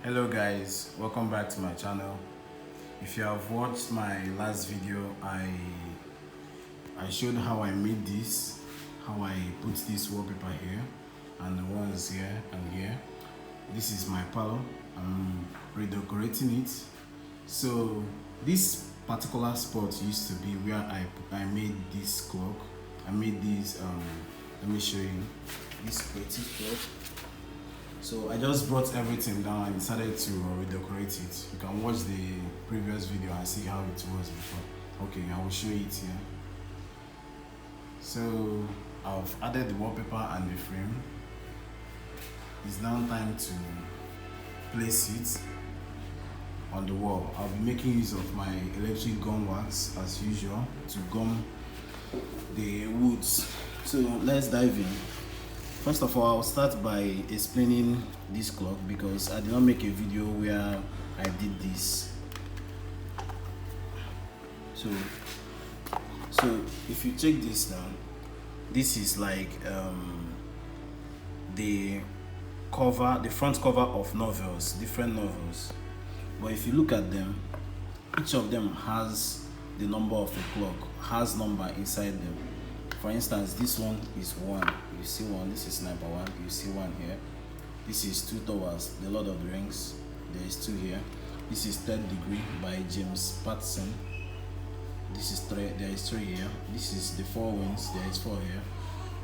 Hello guys, welcome back to my channel. If you have watched my last video, I showed how I made this, how I put this wallpaper here and the ones here and here. This is my parlor. I'm redecorating it. So this particular spot used to be where I made this clock. I made this let me show you this creative clock. So I just brought everything down and decided to redecorate it. You can watch the previous video and see how it was before. Okay, I will show it here. So I've added the wallpaper and the frame. It's now time to place it on the wall. I'll be making use of my electric gum wax as usual to gum the woods. So let's dive in. First of all, I'll start by explaining this clock because I did not make a video where I did this. So if you check this now, this is like the front cover of novels, different novels. But if you look at them, each of them has the number of a clock, has number inside them. For instance, this one is 1. You see 1. This is Sniper 1. You see 1 here. This is 2 Towers, The Lord of the Rings. There is 2 here. This is Third Degree by James Patterson. This is 3. There is 3 here. This is The Four Winds. There is 4 here.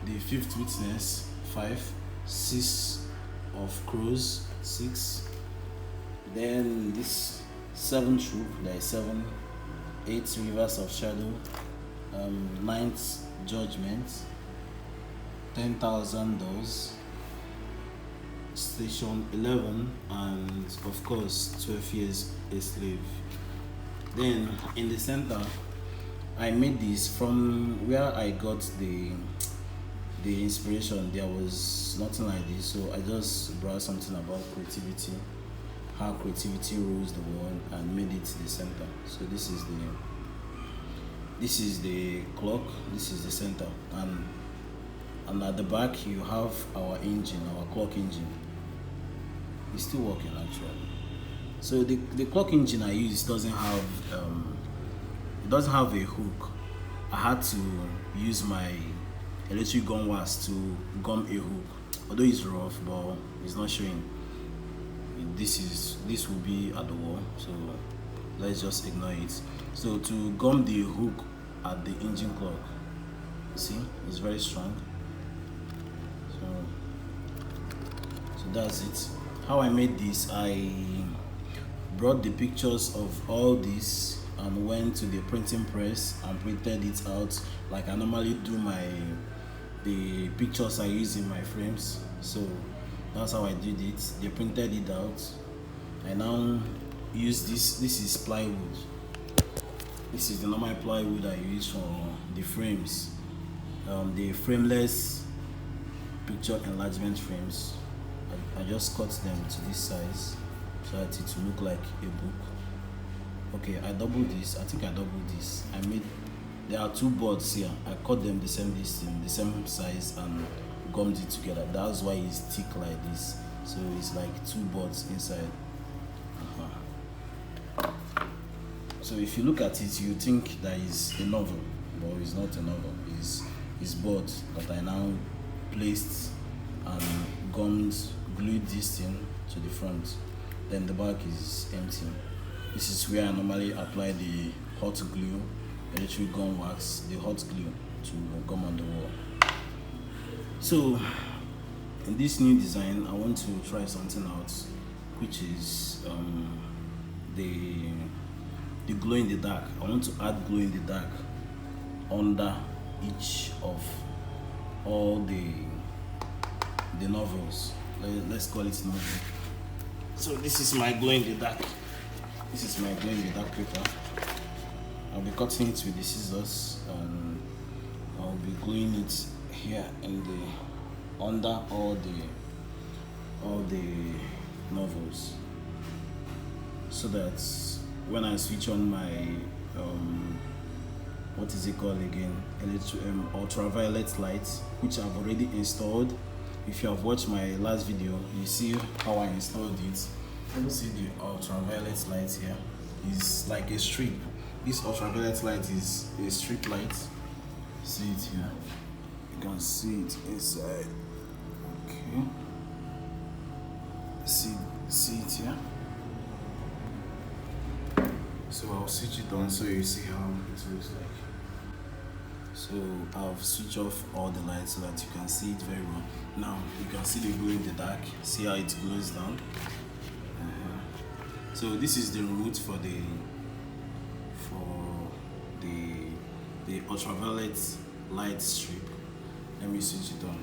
The Fifth Witness 5. 6 of Crows 6. Then this 7th Troop. There is 7. 8 Rivers of Shadow. 9th Judgment, 10,000 Doors, Station 11, and of course 12 Years a Slave. Then in the center, I made this from where I got the inspiration. There was nothing like this, so I just brought something about creativity, how creativity rules the world, and made it the center. So this is the clock, this is the center, and at the back you have our engine, our clock engine. It's still working actually. So the clock engine I use doesn't have a hook. I had to use my electric gum wax to gum a hook. Although it's rough, but it's not showing. This will be at the wall, so let's just ignore it. So to gum the hook at the engine clock, see, it's very strong. So that's it. How I made this, I brought the pictures of all this and went to the printing press and printed it out like I normally do the pictures I use in my frames. So that's how I did it. They printed it out. I now use this is plywood. This is the normal plywood I use for the frames, the frameless picture enlargement frames. I just cut them to this size so that it will look like a book. Okay, I doubled this. I think I doubled this. There are 2 boards here. I cut them the same distance, the same size, and gummed it together. That's why it's thick like this. So it's like 2 boards inside. So if you look at it, you think that is a novel, but it's not a novel. It's board that I now placed and glued this thing to the front. Then the back is empty. This is where I normally apply the hot glue, electric gum wax, the hot glue to gum on the wall. So in this new design, I want to try something out, which is the glow in the dark. I want to add glow in the dark under each of all the novels. Let's call it novel. So this is my glow in the dark. This is my glow in the dark paper. I'll be cutting it with the scissors and I'll be gluing it here in the under all the novels, so that when I switch on my what is it called again, ultraviolet light, which I've already installed. If you have watched my last video, you see how I installed it. Let me see the ultraviolet light here. It's like a strip. This ultraviolet light is a strip light. See it here. You can see it inside. Okay. See it here. So I'll switch it on so you see how it looks like. So I'll switch off all the lights so that you can see it very well. Now you can see the glow in the dark. See how it glows down. So this is the remote for the ultraviolet light strip. Let me switch it on.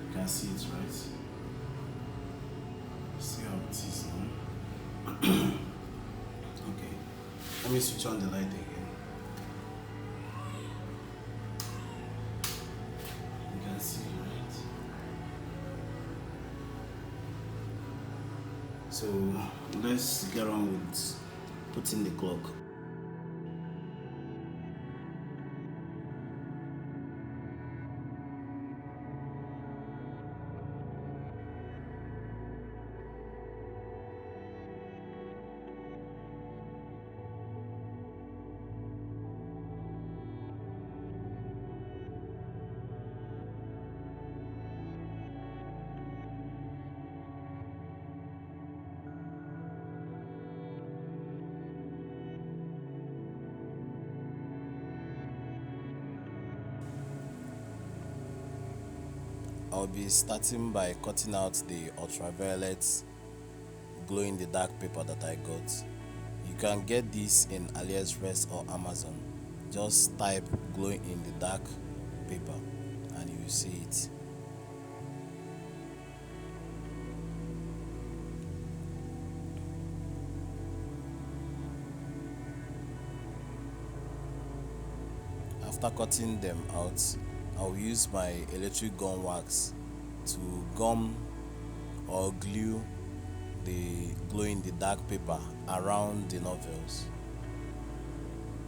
You can see it, right? See how it is now. Okay. Let me switch on the light again. You can see, right? So let's get on with putting the clock. I'll be starting by cutting out the ultraviolet glow in the dark paper that I got. You can get this in AliExpress or Amazon. Just type glow in the dark paper and you will see it. After cutting them out, I'll use my electric gum wax to gum or glue the glow in the dark paper around the novels,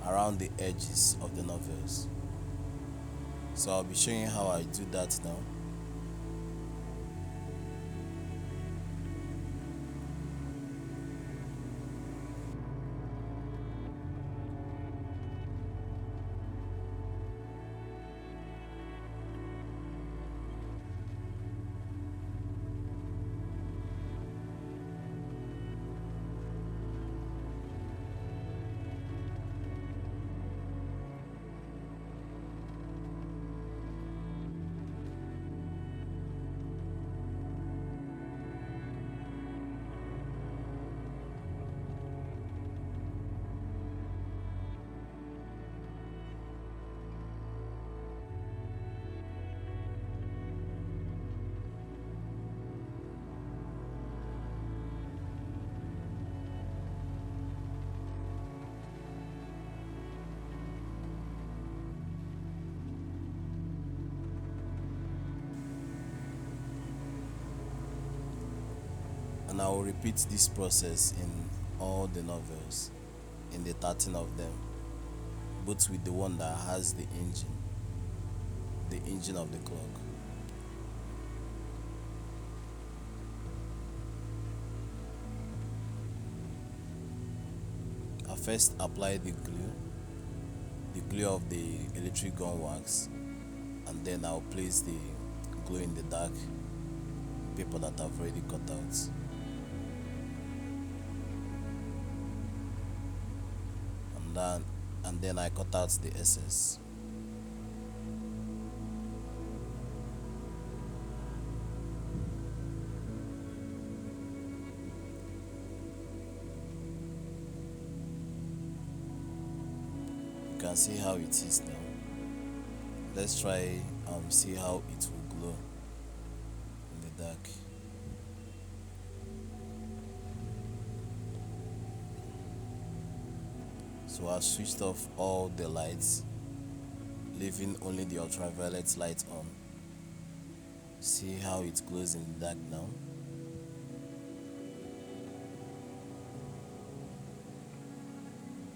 around the edges of the novels. So I'll be showing you how I do that now. And I will repeat this process in all the novels, in the 13 of them, both with the one that has the engine of the clock. I first apply the glue of the electric gun wax, and then I'll place the glow in the dark paper that I've already cut out. And then I cut out the excess. You can see how it is now. Let's try see how it will glow in the dark. So I've switched off all the lights, leaving only the ultraviolet light on. See how it glows in the dark now.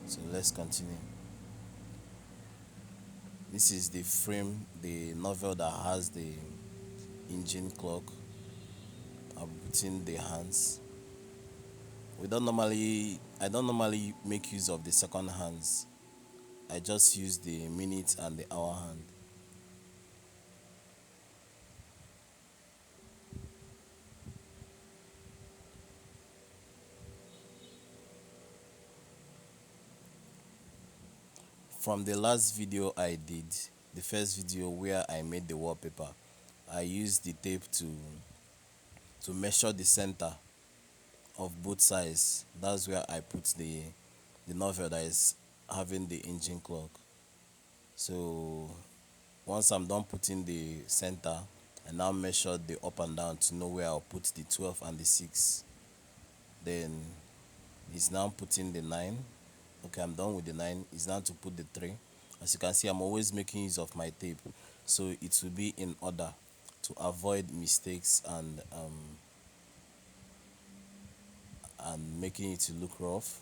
So let's continue. This is the frame, the novel that has the engine clock. I'll put in the hands. I don't normally make use of the second hands. I just use the minute and the hour hand. From the last video I did, the first video where I made the wallpaper, I used the tape to measure the center of both sides. That's where I put the novel that is having the engine clock. So once I'm done putting the center, I now measure the up and down to know where I'll put the 12 and the 6. Then he's now putting the 9. Okay, I'm done with the 9. It's now to put the 3. As you can see, I'm always making use of my tape, so it will be in order to avoid mistakes and making it to look rough.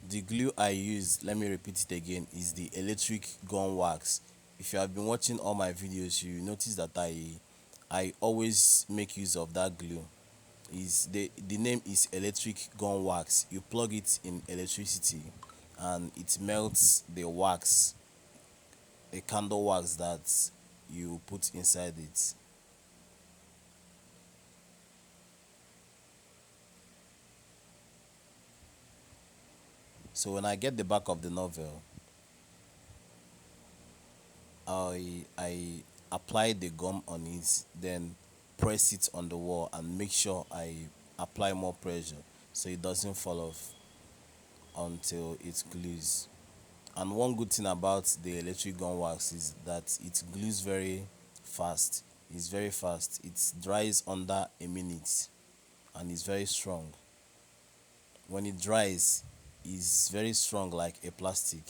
The glue I use, let me repeat it again, is the electric gun wax. If you have been watching all my videos, you notice that I always make use of that glue. Is the name is electric gun wax. You plug it in electricity and it melts the wax, a candle wax that you put inside it. So when I get the back of the novel, I apply the gum on it, then press it on the wall and make sure I apply more pressure so it doesn't fall off until it glues. And one good thing about the electric gun wax is that it glues very fast. It's very fast. It dries under a minute and it's very strong. When it dries, it's very strong like a plastic.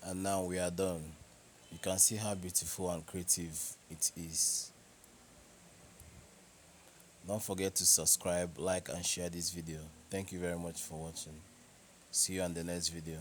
and now we are done. You can see how beautiful and creative it is. Don't forget to subscribe, like and share this video. Thank you very much for watching. See you on the next video.